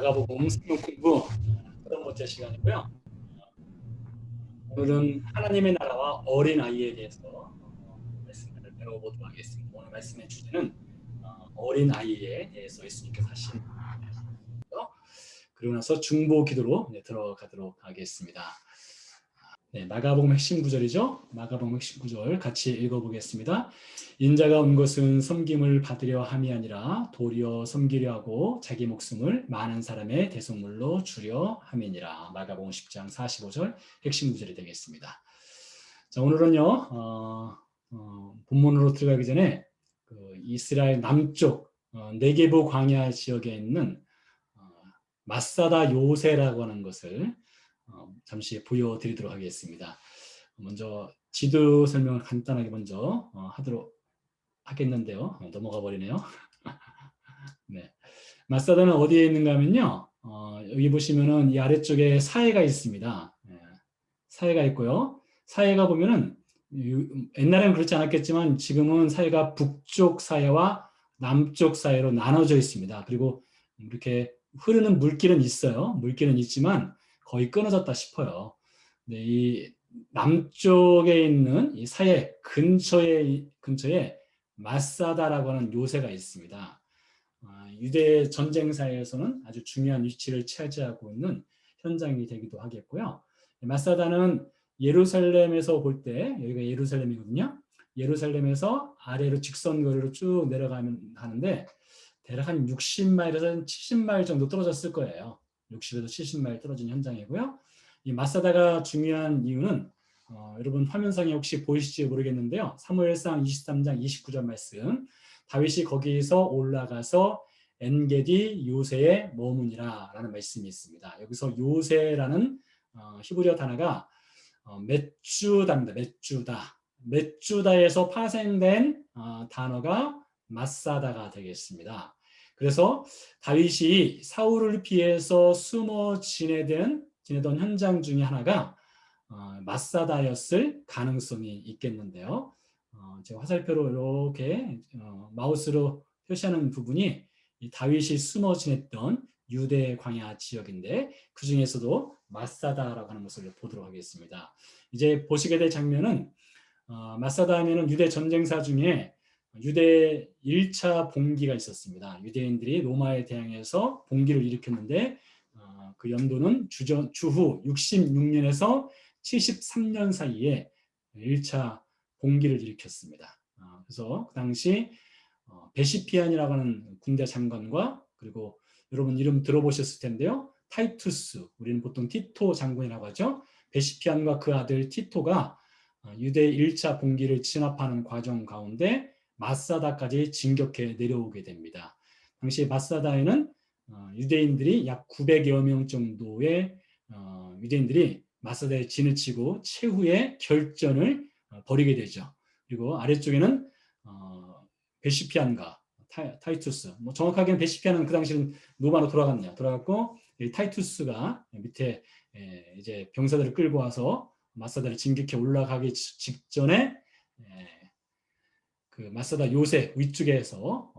마가복음 성경 공부 첫 번째 시간이고요. 오늘은 하나님의 나라와 어린 아이에 대해서 말씀을 배워보도록 하겠습니다. 오늘 말씀의 주제는 어린 아이에 대해서 예수님께서 하신 거요. 그리고 나서 중보 기도로 들어가도록 하겠습니다. 네, 마가복음 핵심 구절이죠. 마가복음 핵심 구절 같이 읽어보겠습니다. 인자가 온 것은 섬김을 받으려 함이 아니라 도리어 섬기려 하고 자기 목숨을 많은 사람의 대속물로 주려 함이니라. 마가복음 10장 45절 핵심 구절이 되겠습니다. 자, 오늘은요 본문으로 들어가기 전에 그 이스라엘 남쪽 네게부 광야 지역에 있는 마사다 요새라고 하는 것을 잠시 보여드리도록 하겠습니다. 먼저 지도 설명을 간단하게 먼저 하도록 하겠는데요. 넘어가 버리네요. 네. 마사다는 어디에 있는가 하면요. 여기 보시면은 이 아래쪽에 사해가 있습니다. 사해가 있고요. 사해가 보면은 옛날에는 그렇지 않았겠지만 지금은 사해가 북쪽 사해와 남쪽 사해로 나눠져 있습니다. 그리고 이렇게 흐르는 물길은 있어요. 물길은 있지만 거의 끊어졌다 싶어요. 네, 이 남쪽에 있는 이 사해 근처에 마사다라고 하는 요새가 있습니다. 유대 전쟁사에서는 아주 중요한 위치를 차지하고 있는 현장이 되기도 하겠고요. 마사다는 예루살렘에서 볼 때, 여기가 예루살렘이거든요. 예루살렘에서 아래로 직선거리로 쭉 내려가면 하는데 대략 한 60마일에서 70마일 정도 떨어졌을 거예요. 60에서 70마일 떨어진 현장이고요. 이 마사다가 중요한 이유는 여러분 화면상에 혹시 보이실지 모르겠는데요. 사무엘상 23장 29절 말씀, 다윗이 거기서 올라가서 엔게디 요새에 머무니라 라는 말씀이 있습니다. 여기서 요새라는 히브리어 단어가 მეტ주다입니다. მეტ주다에서 파생된 단어가 마사다가 되겠습니다. 그래서 다윗이 사울을 피해서 숨어 지내던 현장 중에 하나가 마사다였을 가능성이 있겠는데요. 제가 화살표로 이렇게 마우스로 표시하는 부분이 다윗이 숨어 지냈던 유대 광야 지역인데 그 중에서도 마사다라고 하는 것을 보도록 하겠습니다. 이제 보시게 될 장면은 마사다 하면은 유대 전쟁사 중에 유대 1차 봉기가 있었습니다. 유대인들이 로마에 대항해서 봉기를 일으켰는데 그 연도는 주후 66년에서 73년 사이에 1차 봉기를 일으켰습니다. 그래서 그 당시 베시피안이라고 하는 군대 장관과 그리고 여러분 이름 들어보셨을 텐데요. 타이투스, 우리는 보통 티토 장군이라고 하죠. 베시피안과 그 아들 티토가 유대 1차 봉기를 진압하는 과정 가운데 마사다까지 진격해 내려오게 됩니다. 당시 마사다에는 유대인들이 약 900여 명 정도의 유대인들이 마사다에 진을 치고 최후의 결전을 벌이게 되죠. 그리고 아래쪽에는 베시피안과 타이투스, 뭐 정확하게는 베시피안은 그 당시는 로마로 돌아갔네요. 돌아갔고 타이투스가 밑에 이제 병사들을 끌고 와서 마사다를 진격해 올라가기 직전에 그 마사다 요새 위쪽에서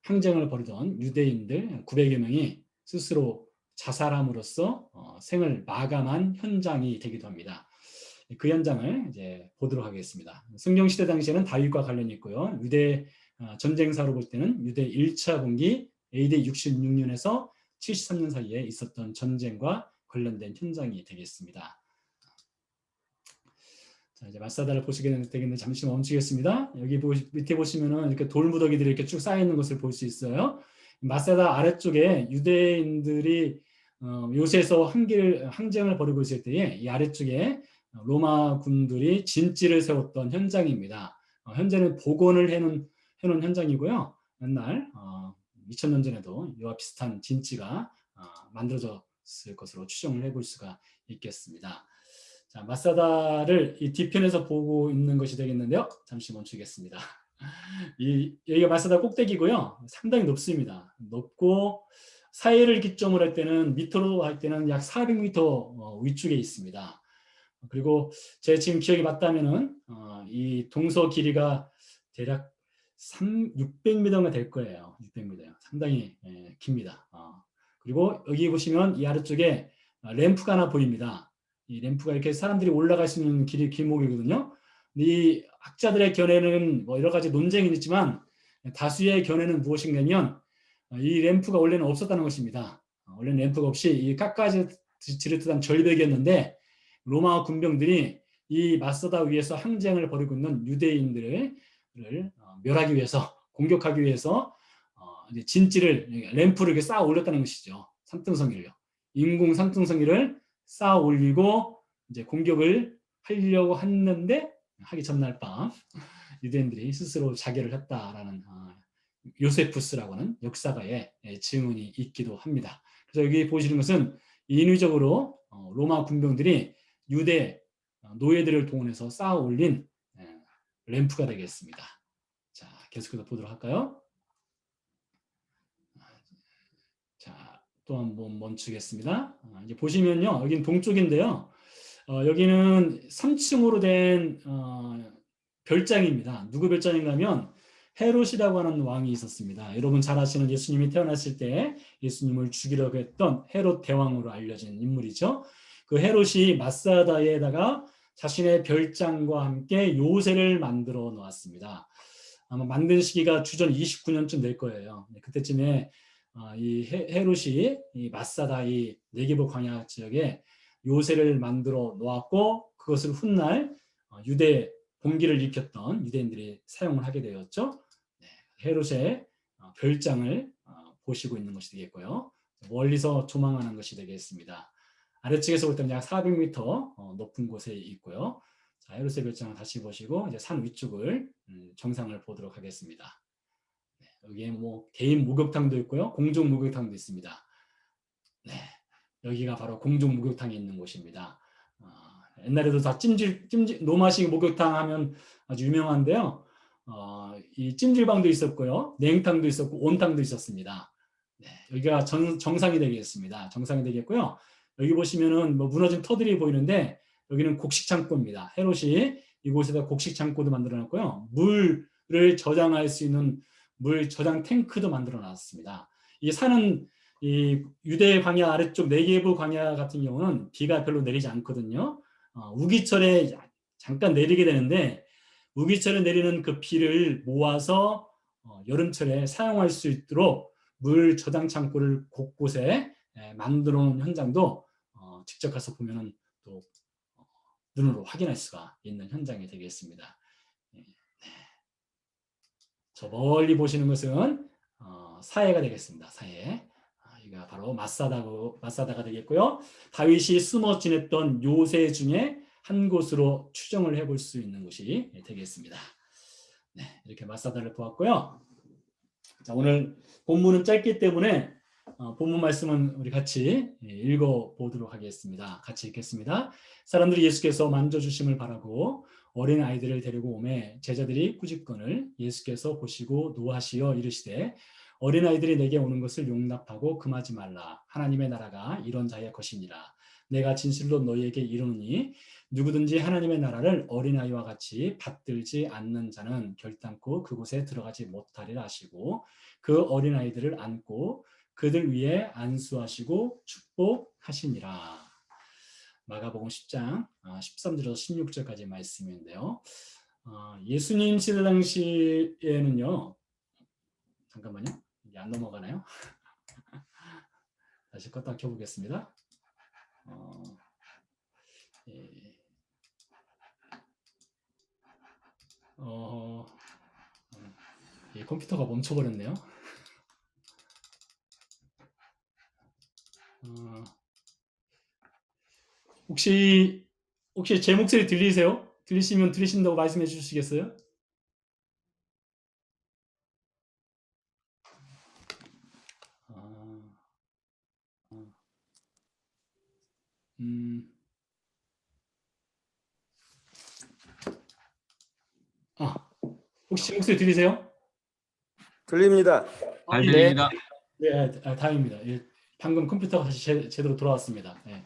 항쟁을 벌이던 유대인들 900여 명이 스스로 자살함으로써 생을 마감한 현장이 되기도 합니다. 그 현장을 이제 보도록 하겠습니다. 성경 시대 당시에는 다윗과 관련이 있고요. 유대 전쟁사로 볼 때는 유대 1차 봉기 AD 66년에서 73년 사이에 있었던 전쟁과 관련된 현장이 되겠습니다. 자, 이제 마사다를 보시게 되겠는데 잠시 멈추겠습니다. 여기 밑에 보시면은 이렇게 돌무더기들이 이렇게 쭉 쌓여 있는 것을 볼 수 있어요. 마사다 아래쪽에 유대인들이 요새에서 항쟁을 벌이고 있을 때에 이 아래쪽에 로마 군들이 진지를 세웠던 현장입니다. 현재는 복원을 해놓은 현장이고요. 옛날 2000년 전에도 이와 비슷한 진지가 만들어졌을 것으로 추정을 해볼 수가 있겠습니다. 자, 마사다를 이 뒤편에서 보고 있는 것이 되겠는데요. 잠시 멈추겠습니다. 여기가 마사다 꼭대기고요. 상당히 높습니다. 높고 사해를 기점으로 할 때는 미터로 할 때는 약 400m 위쪽에 있습니다. 그리고 제 지금 기억이 맞다면은 이 동서 길이가 대략 600m가 될 거예요. 600m. 상당히 깁니다. 그리고 여기 보시면 이 아래쪽에 램프가 하나 보입니다. 이 램프가 이렇게 사람들이 올라갈 수 있는 길목이거든요. 이 학자들의 견해는 뭐 여러 가지 논쟁이 있지만 다수의 견해는 무엇인가면 이 램프가 원래는 없었다는 것입니다. 원래는 램프가 없이 이 까까지르트단 절벽이었는데 로마 군병들이 이 마사다 위에서 항쟁을 벌이고 있는 유대인들을 멸하기 위해서, 공격하기 위해서 이제 진지를, 램프를 이렇게 쌓아 올렸다는 것이죠. 산등성이를요. 인공 산등성이를 쌓아 올리고 이제 공격을 하려고 했는데 하기 전날 밤 유대인들이 스스로 자결을 했다라는 요세푸스라고 하는 역사가의 증언이 있기도 합니다. 그래서 여기 보시는 것은 인위적으로 로마 군병들이 유대 노예들을 동원해서 쌓아 올린 램프가 되겠습니다. 자, 계속해서 보도록 할까요? 자, 또 한번 멈추겠습니다. 이제 보시면요, 여기는 동쪽인데요. 여기는 3층으로 된 별장입니다. 누구 별장인가 하면 헤롯이라고 하는 왕이 있었습니다. 여러분 잘 아시는 예수님이 태어났을 때 예수님을 죽이려고 했던 헤롯 대왕으로 알려진 인물이죠. 그 헤롯이 마사다에다가 자신의 별장과 함께 요새를 만들어 놓았습니다. 아마 만든 시기가 주전 29년쯤 될 거예요. 그때쯤에 이 헤롯이 이 마사다 이 네게브 광야 지역에 요새를 만들어 놓았고 그것을 훗날 유대 봉기를 일으켰던 유대인들이 사용을 하게 되었죠. 헤롯의 별장을 보시고 있는 것이 되겠고요. 멀리서 조망하는 것이 되겠습니다. 아래측에서 볼 때는 약 400m 높은 곳에 있고요. 자, 헤롯의 별장을 다시 보시고 이제 산 위쪽을 정상을 보도록 하겠습니다. 여기에 뭐 개인 목욕탕도 있고요, 공중 목욕탕도 있습니다. 네, 여기가 바로 공중 목욕탕이 있는 곳입니다. 옛날에도 다 찜질 로마식 목욕탕 하면 아주 유명한데요. 이 찜질방도 있었고요, 냉탕도 있었고 온탕도 있었습니다. 네, 여기가 정상이 되겠습니다. 정상이 되겠고요. 여기 보시면은 뭐 무너진 터들이 보이는데 여기는 곡식 창고입니다. 헤롯이 이곳에다 곡식 창고도 만들어놨고요, 물을 저장할 수 있는 물 저장 탱크도 만들어 놨습니다. 이 산은 이 유대 광야 아래쪽 네게브 광야 같은 경우는 비가 별로 내리지 않거든요. 우기철에 잠깐 내리게 되는데 우기철에 내리는 그 비를 모아서 여름철에 사용할 수 있도록 물 저장 창고를 곳곳에 만들어 놓은 현장도 직접 가서 보면은 또 눈으로 확인할 수가 있는 현장이 되겠습니다. 저 멀리 보시는 것은 사해가 되겠습니다. 사해. 이가 바로 마사다가 되겠고요. 다윗이 숨어 지냈던 요새 중에 한 곳으로 추정을 해볼 수 있는 곳이 되겠습니다. 네, 이렇게 마사다를 보았고요. 자, 오늘 본문은 짧기 때문에 본문 말씀은 우리 같이 읽어보도록 하겠습니다. 같이 읽겠습니다. 사람들이 예수께서 만져주심을 바라고 어린 아이들을 데리고 오매 제자들이 꾸짖건을 예수께서 보시고 노하시어 이르시되 어린 아이들이 내게 오는 것을 용납하고 금하지 말라. 하나님의 나라가 이런 자의 것이니라. 내가 진실로 너희에게 이르노니 누구든지 하나님의 나라를 어린아이와 같이 받들지 않는 자는 결단코 그곳에 들어가지 못하리라 하시고 그 어린아이들을 안고 그들 위에 안수하시고 축복하시니라. 마가복음 10장 13절에서 16절까지 말씀인데요. 예수님 시대 당시에는요. 잠깐만요. 이게 안 넘어가나요? 다시 껐다 켜보겠습니다. 예. 컴퓨터가 멈춰버렸네요. 혹시 제 목소리 들리세요? 들리시면 들리신다고 말씀해 주시겠어요? 혹시 제 목소리 들리세요? 들립니다. 잘 들립니다. 네, 다행입니다. 방금 컴퓨터가 다시 제대로 돌아왔습니다. 네.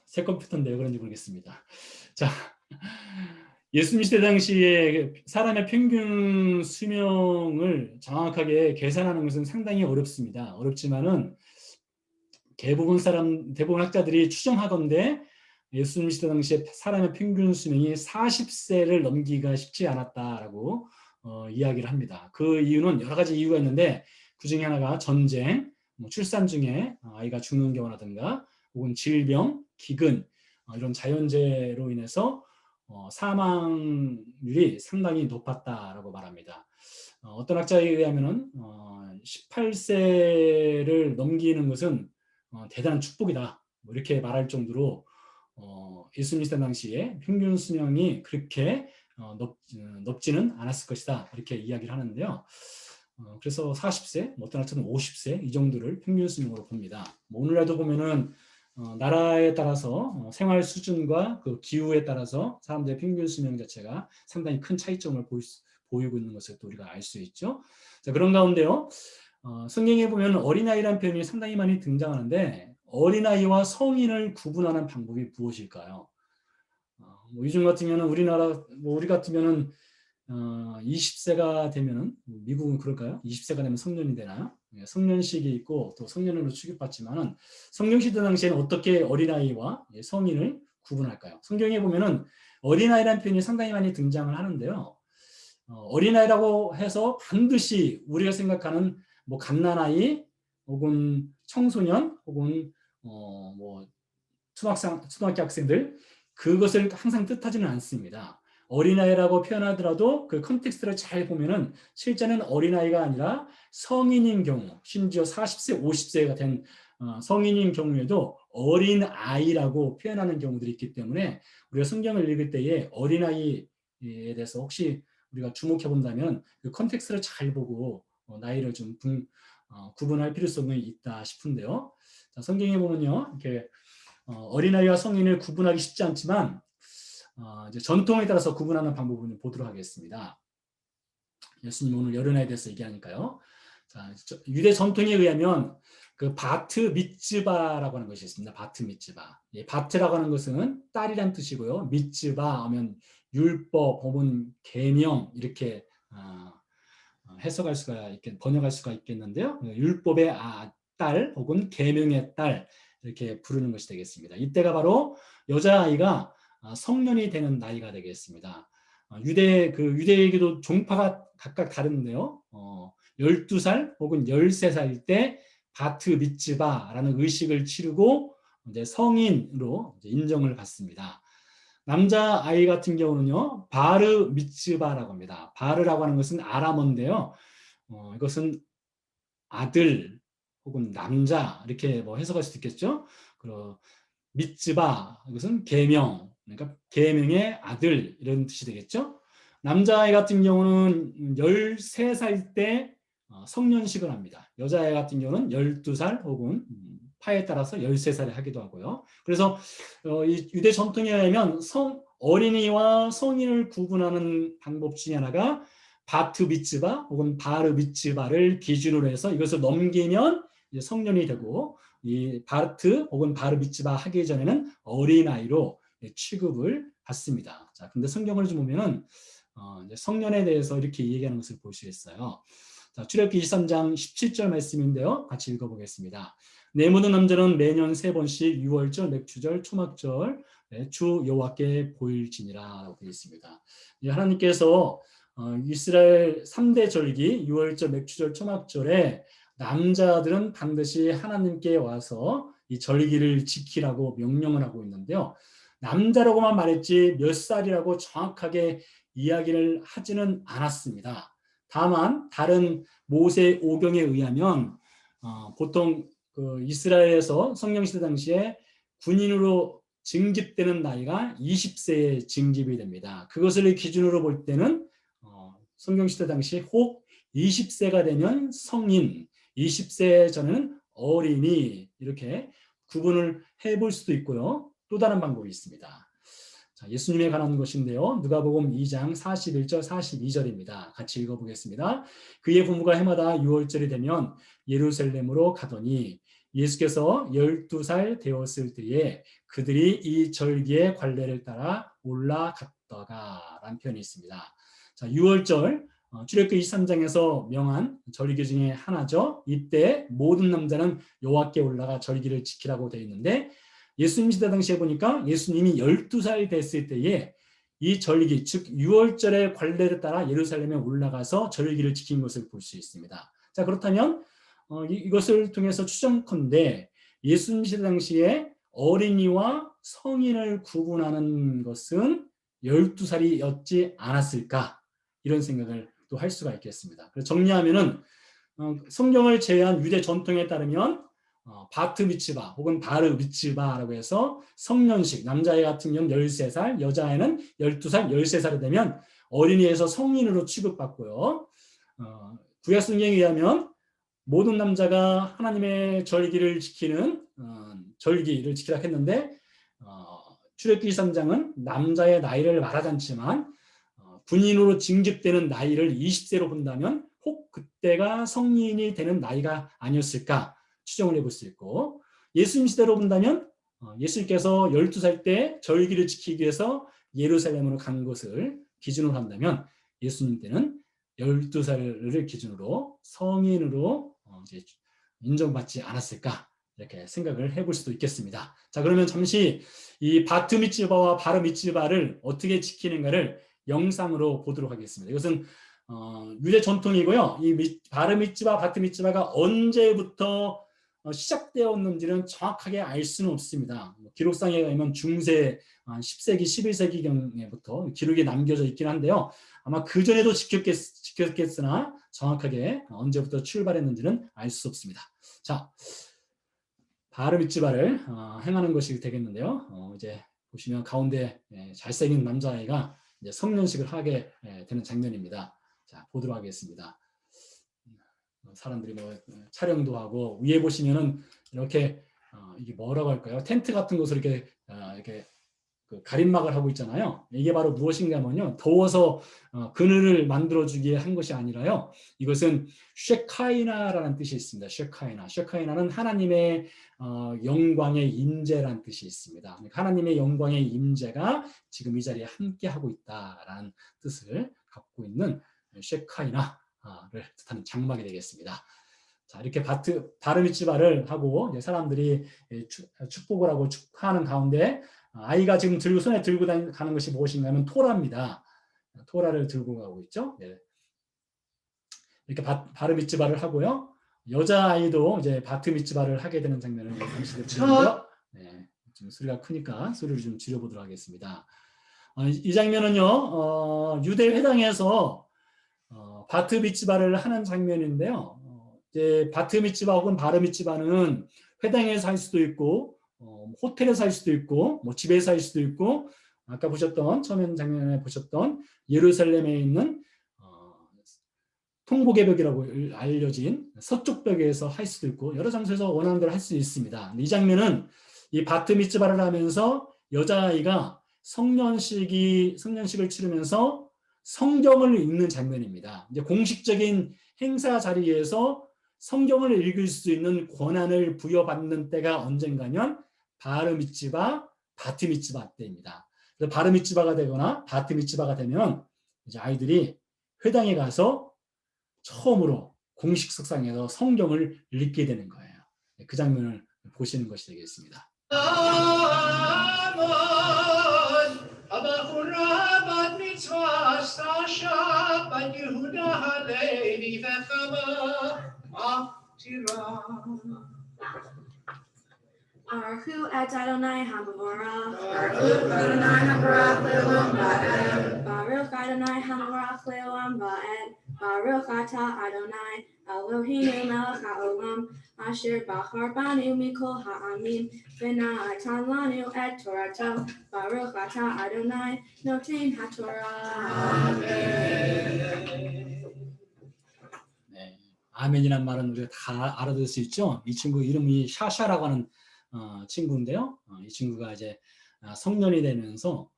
새 컴퓨터인데 왜 그런지 모르겠습니다. 자, 예수님 시대 당시에 사람의 평균 수명을 정확하게 계산하는 것은 상당히 어렵습니다. 어렵지만은 대부분 학자들이 추정하건대 예수님 시대 당시에 사람의 평균 수명이 40세를 넘기기가 쉽지 않았다라고 이야기를 합니다. 그 이유는 여러 가지 이유가 있는데 그 중에 하나가 전쟁, 출산 중에 아이가 죽는 경우라든가 혹은 질병, 기근 이런 자연재해로 인해서 사망률이 상당히 높았다라고 말합니다. 어떤 학자에 의하면은 18세를 넘기는 것은 대단한 축복이다. 뭐 이렇게 말할 정도로 예수님 시대 당시에 평균 수명이 그렇게 높지는 않았을 것이다. 이렇게 이야기를 하는데요. 그래서 40세, 어떤 학자는 50세 이 정도를 평균 수명으로 봅니다. 뭐 오늘날도 보면은 나라에 따라서 생활 수준과 그 기후에 따라서 사람들의 평균 수명 자체가 상당히 큰 차이점을 보이고 있는 것을 또 우리가 알 수 있죠. 자, 그런 가운데요. 성경에 보면 어린아이라는 표현이 상당히 많이 등장하는데 어린아이와 성인을 구분하는 방법이 무엇일까요? 뭐 요즘 같으면 우리나라 우리 같으면은 20세가 되면은 미국은 그럴까요? 20세가 되면 성년이 되나요? 성년식이 있고 또 성년으로 취급받지만은 성령시대 당시에는 어떻게 어린아이와 성인을 구분할까요? 성경에 보면은 어린아이라는 표현이 상당히 많이 등장을 하는데요. 어린아이라고 해서 반드시 우리가 생각하는 뭐 갓난아이 혹은 청소년 혹은 뭐 초등학교 학생들 그것을 항상 뜻하지는 않습니다. 어린아이라고 표현하더라도 그 컨텍스트를 잘 보면은 실제는 어린아이가 아니라 성인인 경우 심지어 40세 50세가 된 성인인 경우에도 어린아이라고 표현하는 경우들이 있기 때문에 우리가 성경을 읽을 때에 어린아이에 대해서 혹시 우리가 주목해 본다면 그 컨텍스트를 잘 보고 나이를 좀 구분할 필요성이 있다 싶은데요. 자, 성경에 보면요. 이렇게 어린아이와 성인을 구분하기 쉽지 않지만 이제 전통에 따라서 구분하는 방법을 보도록 하겠습니다. 예수님 오늘 어린아이에 대해서 얘기하니까요. 자, 유대 전통에 의하면 그 바트 미츠바라고 하는 것이 있습니다. 바트 미츠바. 예, 바트라고 하는 것은 딸이란 뜻이고요. 미츠바 하면 율법, 법은 계명 이렇게 해석할 수가 번역할 수가 있겠는데요. 율법의 딸 혹은 계명의 딸 이렇게 부르는 것이 되겠습니다. 이때가 바로 여자아이가 성년이 되는 나이가 되겠습니다. 유대에게도 종파가 각각 다른데요. 12살 혹은 13살일 때 바트 미츠바라는 의식을 치르고 이제 성인으로 이제 인정을 받습니다. 남자 아이 같은 경우는요, 바르 미츠바라고 합니다. 바르라고 하는 것은 아람어인데요. 이것은 아들 혹은 남자 이렇게 뭐 해석할 수도 있겠죠. 그리고 미츠바 이것은 계명, 그러니까 계명의 아들 이런 뜻이 되겠죠. 남자아이 같은 경우는 13살 때 성년식을 합니다. 여자아이 같은 경우는 12살 혹은 파에 따라서 13살에 하기도 하고요. 그래서 이 유대 전통에 의하면 어린이와 성인을 구분하는 방법 중에 하나가 바트 미츠바 혹은 바르 미츠바를 기준으로 해서 이것을 넘기면 이제 성년이 되고 이 바트 혹은 바르 미츠바 하기 전에는 어린아이로 취급을 받습니다. 자, 근데 성경을 좀 보면은 이제 성년에 대해서 이렇게 얘기하는 것을 볼 수 있어요. 자, 출애굽기 23장 17절 말씀인데요. 같이 읽어보겠습니다. 내 묻은 남자는 매년 3번씩 유월절, 맥주절, 초막절 주 여호와께 보일지니라 라고 되어 있습니다. 하나님께서 이스라엘 3대 절기 유월절, 맥주절, 초막절에 남자들은 반드시 하나님께 와서 이 절기를 지키라고 명령을 하고 있는데요. 남자라고만 말했지 몇 살이라고 정확하게 이야기를 하지는 않았습니다. 다만 다른 모세 오경에 의하면 보통 그 이스라엘에서 성령시대 당시에 군인으로 징집되는 나이가 20세에 징집이 됩니다. 그것을 기준으로 볼 때는 성경시대 당시 혹 20세가 되면 성인, 20세 전에는 어린이 이렇게 구분을 해볼 수도 있고요. 또 다른 방법이 있습니다. 자, 예수님에 관한 것인데요. 누가복음 2장 41절 42절입니다. 같이 읽어보겠습니다. 그의 부모가 해마다 6월절이 되면 예루살렘으로 가더니 예수께서 12살 되었을 때에 그들이 이 절기의 관례를 따라 올라갔다가 라는 표현이 있습니다. 자, 6월절 출애굽기 23장에서 명한 절기 중에 하나죠. 이때 모든 남자는 여호와께 올라가 절기를 지키라고 되어 있는데 예수님 시대 당시에 보니까 예수님이 12살 됐을 때에 이 절기, 즉 6월절의 관례를 따라 예루살렘에 올라가서 절기를 지킨 것을 볼 수 있습니다. 자, 그렇다면 이것을 통해서 추정컨대 예수님 시대 당시에 어린이와 성인을 구분하는 것은 12살이었지 않았을까, 이런 생각을 또 할 수가 있겠습니다. 그래서 정리하면은 성경을 제외한 유대 전통에 따르면 바트 미츠바 혹은 바르 미츠바라고 해서 성년식, 남자애 같은 경우는 13살, 여자애는 12살, 13살이 되면 어린이에서 성인으로 취급받고요. 구약 성경에 의하면 모든 남자가 하나님의 절기를 지키는 절기를 지키라 했는데 출애굽기 23장은 남자의 나이를 말하지 않지만 군인으로 징집되는 나이를 20세로 본다면 혹 그때가 성인이 되는 나이가 아니었을까 추정을 해볼 수 있고, 예수님 시대로 본다면 예수님께서 12살 때 절기를 지키기 위해서 예루살렘으로 간 것을 기준으로 한다면 예수님 때는 12살을 기준으로 성인으로 이제 인정받지 않았을까, 이렇게 생각을 해볼 수도 있겠습니다. 자, 그러면 잠시 이 바트 미츠바와 바르 미츠바를 어떻게 지키는가를 영상으로 보도록 하겠습니다. 이것은 유대 전통이고요. 이 바르 미츠바, 바트 미츠바가 언제부터 시작되었는지는 정확하게 알 수는 없습니다. 기록상에 의하면 중세 10세기, 11세기경부터 기록이 남겨져 있긴 한데요. 아마 그 전에도 지켰겠으나 정확하게 언제부터 출발했는지는 알 수 없습니다. 자, 바르 미츠바를 행하는 것이 되겠는데요. 이제 보시면 가운데 잘생긴 남자아이가 이제 성년식을 하게 되는 장면입니다. 자, 보도록 하겠습니다. 사람들이 뭐 촬영도 하고, 위에 보시면은 이렇게 이게 뭐라고 할까요? 텐트 같은 것을 이렇게 그 가림막을 하고 있잖아요. 이게 바로 무엇인가 하면요, 더워서 그늘을 만들어주기에 한 것이 아니라요, 이것은 쉐카이나라는 뜻이 있습니다. 쉐카이나는 하나님의 영광의 임재라는 뜻이 있습니다. 하나님의 영광의 임재가 지금 이 자리에 함께 하고 있다라는 뜻을 갖고 있는 쉐카이나를 뜻하는 장막이 되겠습니다. 자, 이렇게 바르 미츠바를 하고 사람들이 축복을 하고 축하하는 가운데 아이가 지금 손에 들고 가는 것이 무엇인가 하면 토라입니다. 토라를 들고 가고 있죠. 이렇게 바르 미츠바를 하고요. 여자아이도 이제 바트 미츠바를 하게 되는 장면을 잠시 보시고요. 지금 소리가 크니까 소리를 좀 줄여보도록 하겠습니다. 이 장면은요, 유대 회당에서 바트 미츠바를 하는 장면인데요. 이제 바트 미츠바 혹은 바르 미츠바는 회당에서 할 수도 있고, 호텔에서 할 수도 있고, 뭐 집에서 할 수도 있고, 아까 보셨던 처음 장면에 보셨던 예루살렘에 있는 통곡의 벽이라고 알려진 서쪽 벽에서 할 수도 있고, 여러 장소에서 원하는 대로 할 수 있습니다. 이 장면은 이 바트 미츠바를 하면서 여자아이가 성년식을 치르면서 성경을 읽는 장면입니다. 이제 공식적인 행사 자리에서 성경을 읽을 수 있는 권한을 부여받는 때가 언젠가면 바르 미츠바, 바트 미츠바 때입니다. 그래서 바르 미츠바가 되거나 바트 미츠바가 되면 이제 아이들이 회당에 가서 처음으로 공식 석상에서 성경을 읽게 되는 거예요. 그 장면을 보시는 것이 되겠습니다. Baruch et Adonai Hamarach. Baruch Adonai Hamarach le'olam va'ed. Baruch Adonai Hamarach le'olam va'ed. Baruch atah Adonai Eloheinu melech ha'olam asher bachar banu mikol ha'amim v'na'atan lanu et torato. Baruch atah Adonai noten ha'torah. 네, 아멘이란 말은 우리가 다 알아들을 수 있죠. 이 친구 이름이 샤샤라고 하는 친구인데요. 이 친구가 이제 성년이 되면서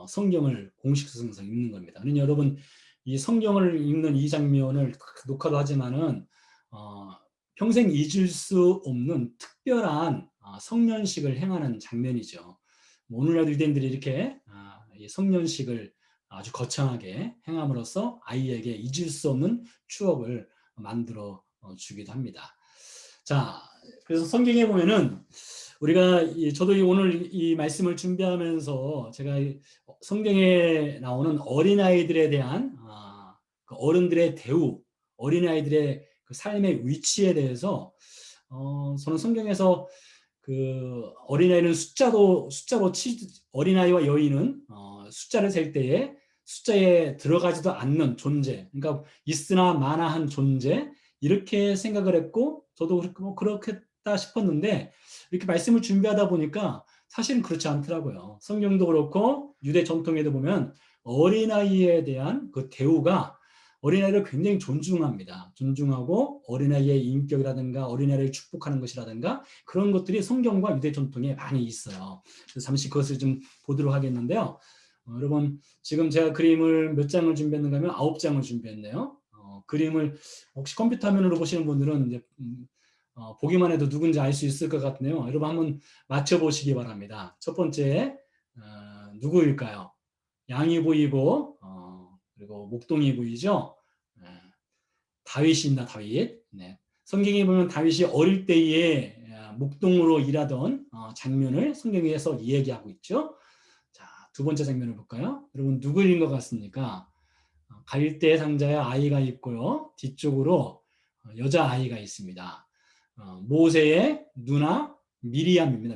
성경을 공식 석상에서 읽는 겁니다. 그러니까 여러분, 이 성경을 읽는 이 장면을 녹화도 하지만은 평생 잊을 수 없는 특별한 성년식을 행하는 장면이죠. 오늘날 유대인들이 이렇게 이 성년식을 아주 거창하게 행함으로써 아이에게 잊을 수 없는 추억을 만들어 주기도 합니다. 자, 그래서 성경에 보면은 우리가 저도 오늘 이 말씀을 준비하면서 제가 성경에 나오는 어린아이들에 대한 그 어른들의 대우, 어린아이들의 그 삶의 위치에 대해서 저는 성경에서 그 어린아이는 숫자로 어린아이와 여인은 숫자를 셀 때에 숫자에 들어가지도 않는 존재, 그러니까 있으나 마나한 존재, 이렇게 생각을 했고 저도 뭐 그렇겠다 싶었는데 이렇게 말씀을 준비하다 보니까 사실은 그렇지 않더라고요. 성경도 그렇고 유대 전통에도 보면 어린아이에 대한 그 대우가 어린아이를 굉장히 존중합니다. 존중하고 어린아이의 인격이라든가 어린아이를 축복하는 것이라든가 그런 것들이 성경과 유대 전통에 많이 있어요. 그래서 잠시 그것을 좀 보도록 하겠는데요. 여러분 지금 제가 그림을 몇 장을 준비했는가 하면 9장을 준비했네요. 그림을 혹시 컴퓨터 화면으로 보시는 분들은 이제 보기만 해도 누군지 알 수 있을 것 같네요. 여러분 한번 맞춰보시기 바랍니다. 첫 번째 누구일까요? 양이 보이고 그리고 목동이 보이죠. 다윗입니다. 다윗. 네. 성경에 보면 다윗이 어릴 때에 목동으로 일하던 장면을 성경에서 이야기하고 있죠. 자, 두 번째 장면을 볼까요? 여러분 누구인 것 같습니까? 갈대 상자에 아이가 있고요. 뒤쪽으로 여자 아이가 있습니다. 모세의 누나 미리암입니다.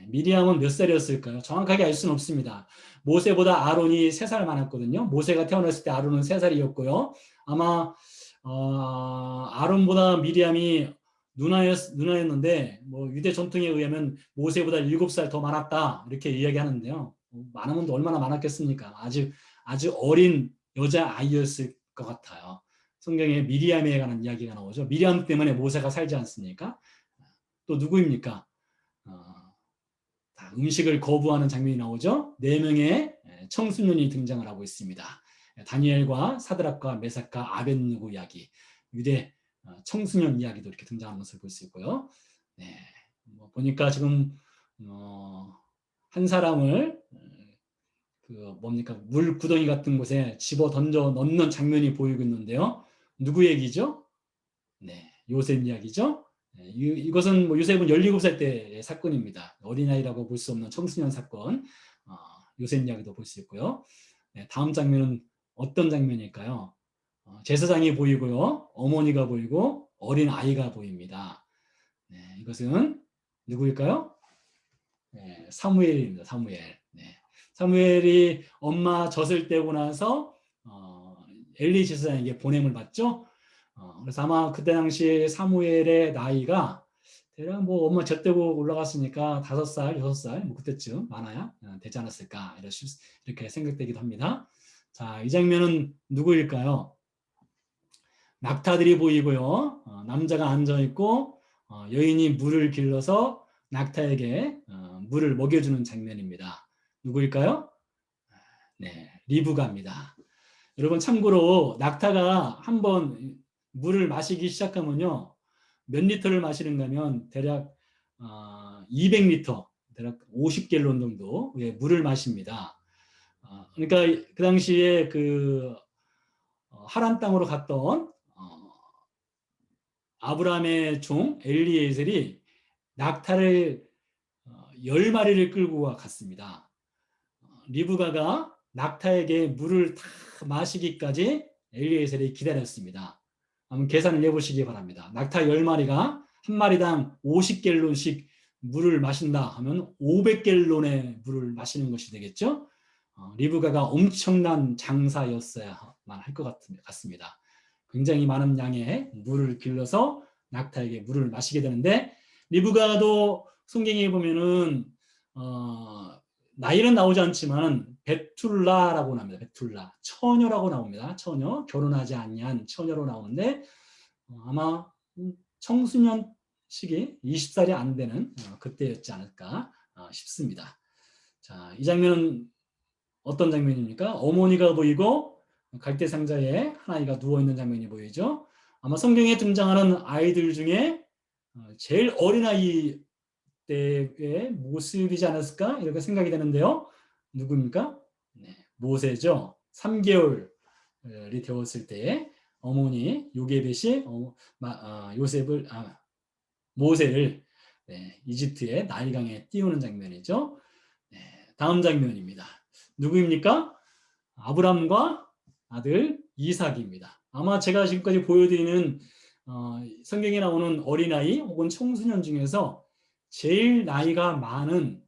미리암은 몇 살이었을까요? 정확하게 알 수는 없습니다. 모세보다 아론이 3살 많았거든요. 모세가 태어났을 때 아론은 3살이었고요. 아마 아론보다 미리암이 누나였는데 뭐 유대 전통에 의하면 모세보다 7살 더 많았다 이렇게 이야기하는데요. 많으면 얼마나 많았겠습니까? 아주 어린 여자 아이였을 것 같아요. 성경에 미리암에 관한 이야기가 나오죠. 미리암 때문에 모세가 살지 않습니까? 또 누구입니까? 음식을 거부하는 장면이 나오죠. 4명의 청소년이 등장을 하고 있습니다. 다니엘과 사드락과 메삭과 아벳느고 이야기, 유대 청소년 이야기도 이렇게 등장하는 것을 볼 수 있고요. 네, 보니까 지금 한 사람을 물 구덩이 같은 곳에 집어 던져 넣는 장면이 보이고 있는데요. 누구 얘기죠? 네, 요셉 이야기죠. 네, 이것은 요셉은 17살 때의 사건입니다. 어린아이라고 볼 수 없는 청소년 사건. 요셉 이야기도 볼 수 있고요. 네, 다음 장면은 어떤 장면일까요? 제사장이 보이고요. 어머니가 보이고 어린 아이가 보입니다. 네, 이것은 누구일까요? 네, 사무엘입니다. 사무엘. 네. 사무엘이 엄마 젖을 떼고 나서 엘리 제사장에게 보냄을 받죠. 그래서 아마 그때 당시 사무엘의 나이가 대략 뭐 엄마 젖 떼고 올라갔으니까 5살, 6살 뭐 그때쯤 많아야 되지 않았을까 이렇게 생각되기도 합니다. 자, 이 장면은 누구일까요? 낙타들이 보이고요. 남자가 앉아 있고 여인이 물을 길러서 낙타에게 물을 먹여주는 장면입니다. 누구일까요? 네, 리브가입니다. 여러분 참고로 낙타가 한번 물을 마시기 시작하면요. 몇 리터를 마시는가 하면 대략 200리터, 대략 50갤론 정도의 물을 마십니다. 그러니까 그 당시에 그 하란 땅으로 갔던 아브라함의 종 엘리에셀이 낙타를 10마리를 끌고 갔습니다. 리브가가 낙타에게 물을 다 마시기까지 엘리에셀이 기다렸습니다. 한번 계산을 해보시기 바랍니다. 낙타 10마리가 한 마리당 50갤론씩 물을 마신다 하면 500갤론의 물을 마시는 것이 되겠죠. 리브가가 엄청난 장사였어야만 할 것 같습니다. 굉장히 많은 양의 물을 길러서 낙타에게 물을 마시게 되는데 리브가도 성경에 보면은 나이는 나오지 않지만 베툴라라고 나옵니다. 베툴라 처녀라고 나옵니다. 처녀 결혼하지 아니한 처녀로 나오는데 아마 청소년 시기 20살이 안 되는 그때였지 않을까 싶습니다. 자, 이 장면은 어떤 장면입니까? 어머니가 보이고 갈대 상자에 한 아이가 누워 있는 장면이 보이죠. 아마 성경에 등장하는 아이들 중에 제일 어린 아이 때의 모습이지 않았을까 이렇게 생각이 되는데요. 누구입니까? 네, 모세죠. 3개월이 되었을 때 어머니 요게벳이 모세를 이집트의 나일강에 띄우는 장면이죠. 다음 장면입니다. 누구입니까? 아브람과 아들 이삭입니다. 아마 제가 지금까지 보여드리는 성경에 나오는 어린아이 혹은 청소년 중에서 제일 나이가 많은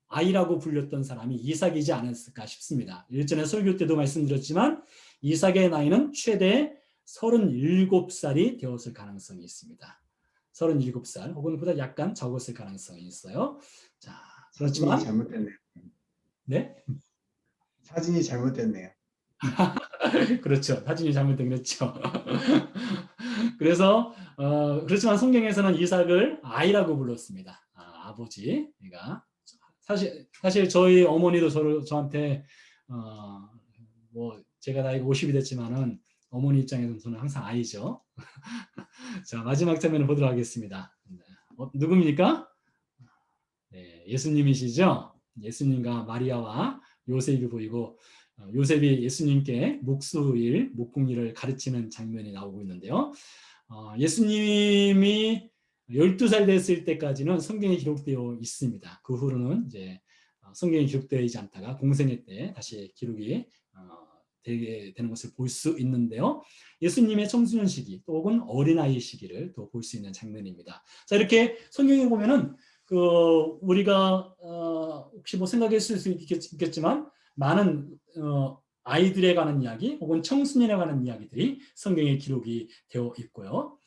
아이라고 불렸던 사람이 이삭이지 않았을까 싶습니다. 일전에 설교 때도 말씀드렸지만 이삭의 나이는 최대 37살이 되었을 가능성이 있습니다. 37살 혹은 그보다 약간 적었을 가능성이 있어요. 자, 그렇지만 사진이 잘못됐네요. 네? 사진이 잘못됐네요. 그렇죠. 사진이 잘못된 그렇죠. 그래서 그렇지만 성경에서는 이삭을 아이라고 불렀습니다. 아버지가 사실 저희 어머니도 저한테 뭐 제가 나이가 50이 됐지만은 어머니 입장에서는 저는 항상 아이죠. 자, 마지막 장면을 보도록 하겠습니다. 누굽니까? 네, 예수님이시죠. 예수님과 마리아와 요셉이 보이고 요셉이 예수님께 목공일을 가르치는 장면이 나오고 있는데요. 예수님이 12살 됐을 때까지는 성경에 기록되어 있습니다. 그 후로는 이제 성경에 기록되어 있지 않다가 공생애 때 다시 기록이 되게 되는 것을 볼 수 있는데요. 예수님의 청소년 시기 또 혹은 어린아이 시기를 또 볼 수 있는 장면입니다. 자, 이렇게 성경에 보면은 우리가 혹시 뭐 생각했을 수 있겠지만 많은 아이들에 관한 이야기 혹은 청소년에 관한 이야기들이 성경에 기록이 되어 있고요.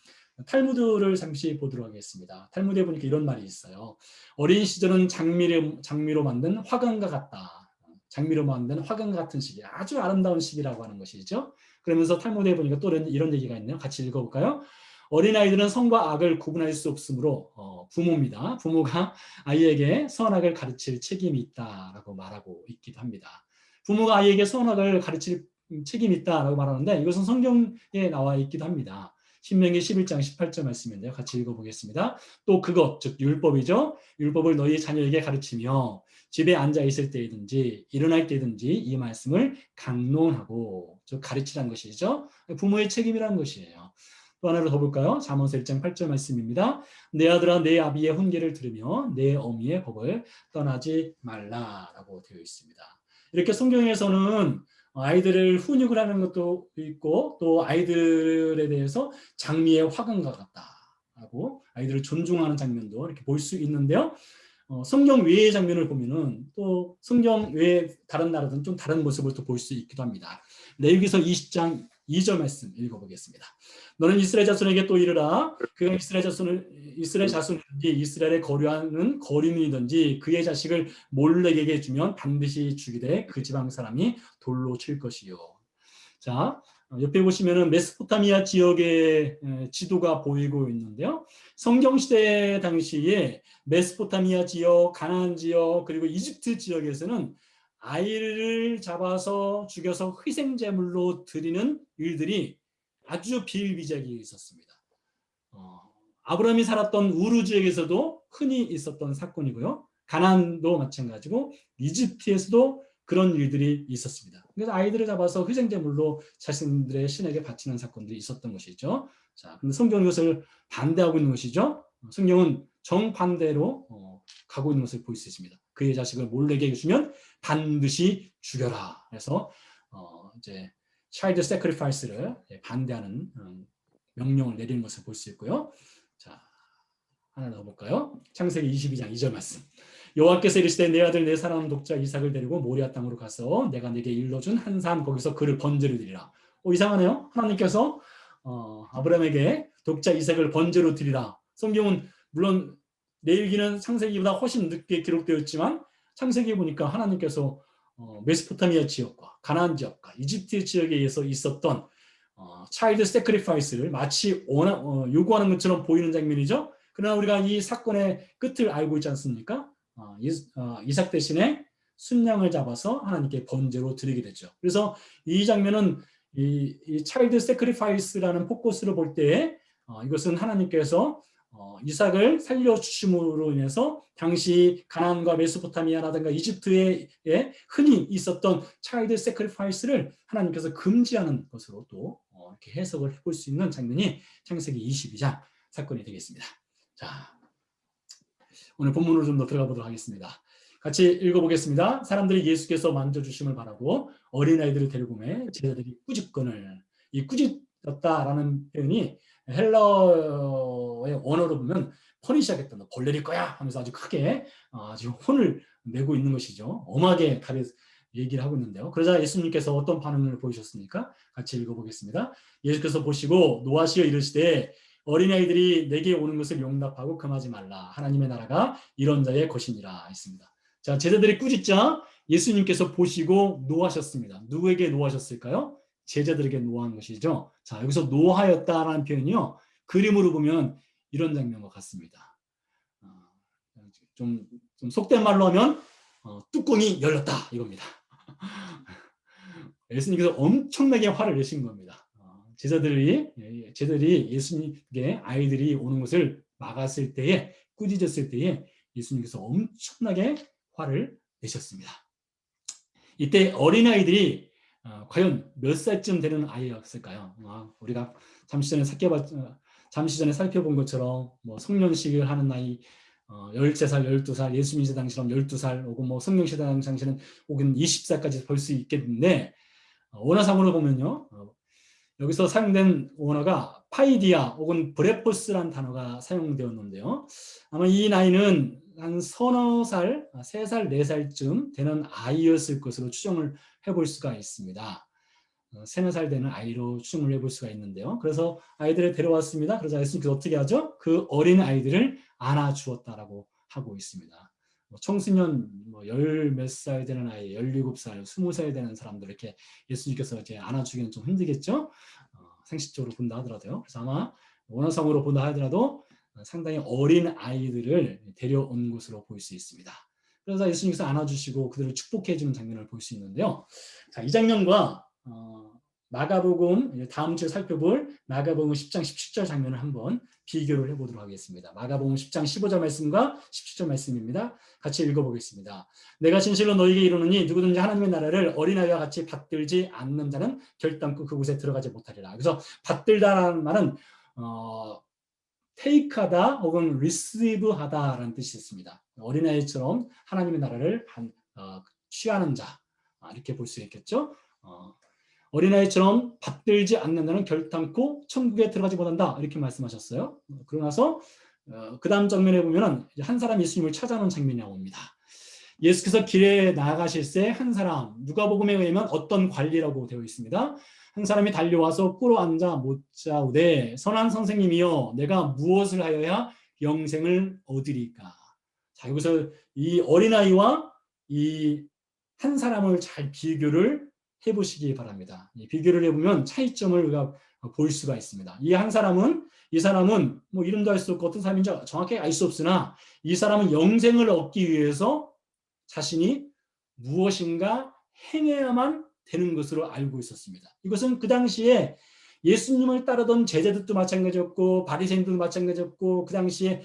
탈무드를 잠시 보도록 하겠습니다. 탈무드에 보니까 이런 말이 있어요. 어린 시절은 장미로 만든 화관과 같다. 장미로 만든 화관과 같은 시기, 아주 아름다운 시기라고 하는 것이죠. 그러면서 탈무드에 보니까 또 이런 얘기가 있네요. 같이 읽어볼까요? 어린아이들은 선과 악을 구분할 수 없으므로 부모입니다. 부모가 아이에게 선악을 가르칠 책임이 있다라고 말하고 있기도 합니다. 부모가 아이에게 선악을 가르칠 책임이 있다라고 말하는데 이것은 성경에 나와 있기도 합니다. 신명기 11장 18절 말씀인데요. 같이 읽어보겠습니다. 또 그것, 즉 율법이죠. 율법을 너희 자녀에게 가르치며 집에 앉아 있을 때이든지 일어날 때든지 이 말씀을 강론하고, 즉 가르치라는 것이죠. 부모의 책임이라는 것이에요. 또 하나를 더 볼까요? 잠언서 1장 8절 말씀입니다. 내 아들아 내 아비의 훈계를 들으며 내 어미의 법을 떠나지 말라라고 되어 있습니다. 이렇게 성경에서는 아이들을 훈육을 하는 것도 있고 또 아이들에 대해서 장미의 화관과 같다라고 아이들을 존중하는 장면도 이렇게 볼 수 있는데요. 성경 외의 장면을 보면은 또 성경 외의 다른 나라들은 좀 다른 모습을 또 볼 수 있기도 합니다. 레위기서 20장 2절 말씀 읽어보겠습니다. 너는 이스라엘 자손에게 또 이르라. 그가 이스라엘 자손이든지 이스라엘에 거류하는 거류민이든지 그의 자식을 몰렉에게 주면 반드시 죽이되 그 지방 사람이 돌로 칠 것이요. 자, 옆에 보시면은 메소포타미아 지역의 지도가 보이고 있는데요. 성경시대 당시에 메소포타미아 지역, 가나안 지역, 그리고 이집트 지역에서는 아이를 잡아서 죽여서 희생제물로 드리는 일들이 아주 비일비재하게 있었습니다. 아브라함이 살았던 우르 지역에서도 흔히 있었던 사건이고요. 가나안도 마찬가지고 이집트에서도 그런 일들이 있었습니다. 그래서 아이들을 잡아서 희생제물로 자신들의 신에게 바치는 사건들이 있었던 것이죠. 자, 근데 성경은 이것을 반대하고 있는 것이죠. 성경은 정반대로 가고 있는 것을 볼 수 있습니다. 그의 자식을 몰렉에게 주면 반드시 죽여라. 그래서 이제 child sacrifice를 반대하는 명령을 내리는 것을 볼 수 있고요. 자, 하나 더 볼까요? 창세기 22장 2절 말씀. 여호와께서 이르시되 내 아들 내 사랑하는 독자 이삭을 데리고 모리아 땅으로 가서 내가 네게 일러준 한 산 거기서 그를 번제로 드리라. 이상하네요. 하나님께서 아브라함에게 독자 이삭을 번제로 드리라. 성경은 물론 레위기는 창세기보다 훨씬 늦게 기록되었지만 창세기에 보니까 하나님께서 메소포타미아 지역과 가나안 지역과 이집트 지역에 의해서 있었던 차일드 세크리파이스를 마치 요구하는 것처럼 보이는 장면이죠. 그러나 우리가 이 사건의 끝을 알고 있지 않습니까? 이삭 대신에 순양을 잡아서 하나님께 번제로 드리게 됐죠. 그래서 이 장면은 이 차일드 세크리파이스라는 포커스를 볼 때 이것은 하나님께서 이삭을 살려주심으로 인해서 당시 가나안과 메소포타미아라든가 이집트에 흔히 있었던 차일드 세크리파이스를 하나님께서 금지하는 것으로 또 이렇게 해석을 해볼 수 있는 장면이 창세기 22장 사건이 되겠습니다. 자, 오늘 본문으로 좀 더 들어가 보도록 하겠습니다. 같이 읽어보겠습니다. 사람들이 예수께서 만져주심을 바라고 어린아이들을 데리고 오매 제자들이 꾸짖거늘. 이 꾸짖었다라는 표현이 헬라어의 원어로 보면 퍼니시하겠다, 너 벌 내릴 거야 하면서 아주 크게 아주 혼을 내고 있는 것이죠. 엄하게 얘기를 하고 있는데요. 그러자 예수님께서 어떤 반응을 보이셨습니까? 같이 읽어보겠습니다. 예수께서 보시고 노하시어 이르시되 어린아이들이 내게 오는 것을 용납하고 금하지 말라. 하나님의 나라가 이런 자의 것이니라 했습니다. 자, 제자들이 꾸짖자 예수님께서 보시고 노하셨습니다. 누구에게 노하셨을까요? 제자들에게 노한 것이죠. 자, 여기서 노하였다라는 표현이요, 그림으로 보면 이런 장면과 같습니다. 좀 속된 말로 하면 뚜껑이 열렸다 이겁니다. 예수님께서 엄청나게 화를 내신 겁니다. 제자들이 예수님께 아이들이 오는 것을 막았을 때에, 꾸짖었을 때에 예수님께서 엄청나게 화를 내셨습니다. 이때 어린아이들이 과연 몇 살쯤 되는 아이였을까요? 우리가 잠시 전에 살펴본 것처럼 뭐 성년식을 하는 나이 13살, 12살, 예수님 시대 당시처럼 12살, 혹은 뭐 성령 시대 당시는 혹은 20살까지 볼 수 있겠는데, 원어상으로 보면요, 여기서 사용된 원어가 파이디아 혹은 브레포스라는 단어가 사용되었는데요, 아마 이 나이는 한 서너 살, 3살, 4살쯤 되는 아이였을 것으로 추정을 해볼 수가 있습니다. 3, 4살 되는 아이로 추정을 해볼 수가 있는데요. 그래서 아이들을 데려왔습니다. 그래서 예수님께서 어떻게 하죠? 그 어린 아이들을 안아주었다라고 하고 있습니다. 청소년 열 몇 살 되는 아이, 17살, 20살 되는 사람들 이렇게 예수님께서 이제 안아주기는 좀 힘들겠죠? 상식적으로 본다 하더라도요. 그래서 아마 원어성으로 본다 하더라도 상당히 어린 아이들을 데려온 것으로 볼 수 있습니다. 그래서 예수님께서 안아주시고 그들을 축복해 주는 장면을 볼 수 있는데요. 자, 이 장면과 마가복음, 다음 주에 살펴볼 마가복음 10장 17절 장면을 한번 비교를 해보도록 하겠습니다. 마가복음 10장 15절 말씀과 17절 말씀입니다. 같이 읽어보겠습니다. 내가 진실로 너희에게 이르노니 누구든지 하나님의 나라를 어린아이와 같이 받들지 않는 자는 결단코 그곳에 들어가지 못하리라. 그래서 받들다라는 말은 테이크하다 혹은 receive하다라는 뜻이 있습니다. 어린아이처럼 하나님의 나라를 취하는 자, 이렇게 볼 수 있겠죠. 어린아이처럼 받들지 않는 자는 결단코 천국에 들어가지 못한다 이렇게 말씀하셨어요. 그러고 나서 그 다음 장면에 보면 한 사람이 예수님을 찾아오는 장면이 나옵니다. 예수께서 길에 나아가실 때 한 사람, 누가복음에 의하면 어떤 관리라고 되어 있습니다. 한 사람이 달려와서 꿇어 앉아 묻자오되 선한 선생님이여 내가 무엇을 하여야 영생을 얻으리까. 자, 여기서 이 어린아이와 이 한 사람을 잘 비교를 해보시기 바랍니다. 비교를 해보면 차이점을 우리가 볼 수가 있습니다. 이 사람은 뭐 이름도 알 수 없고 어떤 사람인지 정확하게 알 수 없으나 이 사람은 영생을 얻기 위해서 자신이 무엇인가 행해야만 되는 것으로 알고 있었습니다. 이것은 그 당시에 예수님을 따르던 제자들도 마찬가지였고 바리새인들도 마찬가지였고 그 당시에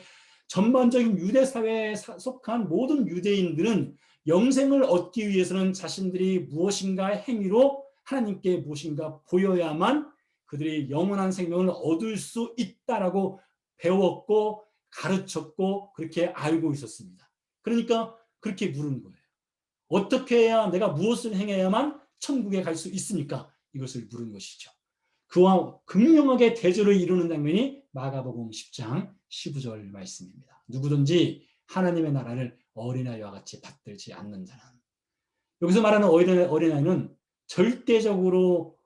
전반적인 유대 사회에 속한 모든 유대인들은 영생을 얻기 위해서는 자신들이 무엇인가 행위로 하나님께 무엇인가 보여야만 그들이 영원한 생명을 얻을 수 있다라고 배웠고 가르쳤고 그렇게 알고 있었습니다. 그러니까 그렇게 물은 거예요. 어떻게 해야 내가 무엇을 행해야만 천국에 갈 수 있습니까? 이것을 물은 것이죠. 그와 극명하게 대조를 이루는 장면이 마가복음 10장 15절 말씀입니다. 누구든지 하나님의 나라를 어린아이와 같이 받들지 않는 자는, 여기서 말하는 어린아이는 절대적으로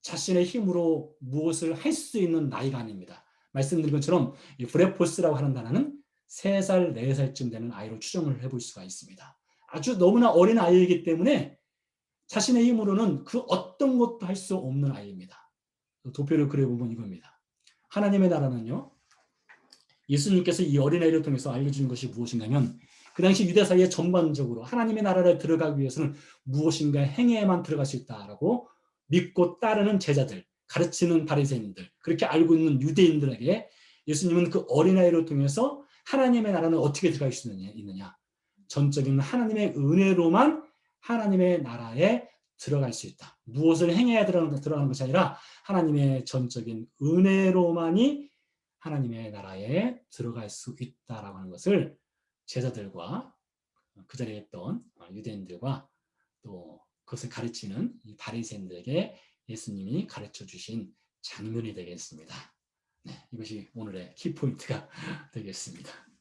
자신의 힘으로 무엇을 할 수 있는 나이가 아닙니다. 말씀드린 것처럼 이 브레포스라고 하는 단어는 3살, 4살쯤 되는 아이로 추정을 해볼 수가 있습니다. 아주 너무나 어린 아이이기 때문에 자신의 힘으로는 그 어떤 것도 할 수 없는 아이입니다. 도표를 그려보면 이겁니다. 하나님의 나라는요, 예수님께서 이 어린아이를 통해서 알려주는 것이 무엇인가 하면 그 당시 유대 사회에 전반적으로 하나님의 나라를 들어가기 위해서는 무엇인가 행해야만 들어갈 수 있다라고 믿고 따르는 제자들, 가르치는 바리새인들, 그렇게 알고 있는 유대인들에게 예수님은 그 어린아이를 통해서 하나님의 나라는 어떻게 들어갈 수 있느냐? 전적인 하나님의 은혜로만 하나님의 나라에 들어갈 수 있다. 무엇을 행해야 들어가는 것이 아니라 하나님의 전적인 은혜로만이 하나님의 나라에 들어갈 수 있다라고 하는 것을 제자들과 그 자리에 있던 유대인들과 또 그것을 가르치는 이 바리새인들에게 예수님이 가르쳐 주신 장면이 되겠습니다. 네, 이것이 오늘의 키포인트가 되겠습니다.